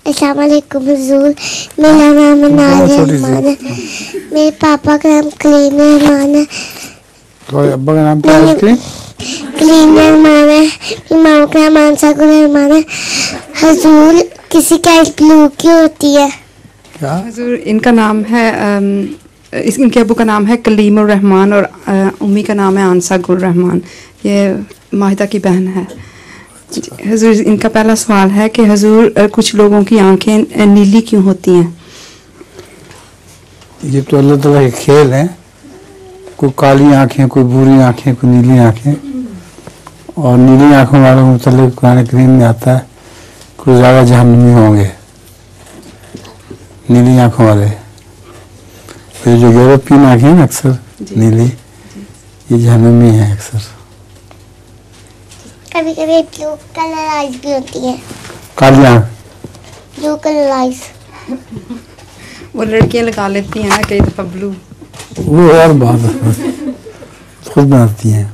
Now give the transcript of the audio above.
अस्सलाम वालेकुम हुजूर, मेरा नाम अनाज रहमान है, मेरे पापा का नाम कलीम रहमान है, और अब्बा का नाम क्या है उसके? कलीम रहमान है, मेरी माँ का नाम अंसागुल रहमान है। हुजूर किसी का ब्लू क्यों होती है? क्या? हुजूर इनका नाम है इनके अबू का नाम है कलीम रहमान और उम्मी का नाम है अंसागुल रहमान। ये माहिदा की बहन है। हुजूर इनका पहला सवाल है कि हुजूर कुछ लोगों की आंखें नीली क्यों होती हैं? ये तो अल्लाह ताला के खेल है। कोई काली आंखें, कोई बुरी आंखें, कोई नीली आंखें। और नीली आंखों वालों के मतलब कुरान करीम में आता है कुछ ज़्यादा जहन्नमी होंगे नीली आंखों वाले। फिर जो यूरोपियन आंखें हैं अक्सर नीली, ये जहन्नमी है अक्सर। कभी कभी ब्लू कलर आइज भी होती है। काली आंख, ब्लू कलर आइज वो लड़कियां लगा लेती हैं ना कई दफ़ा ब्लू। वो और बात खुद बनाती हैं।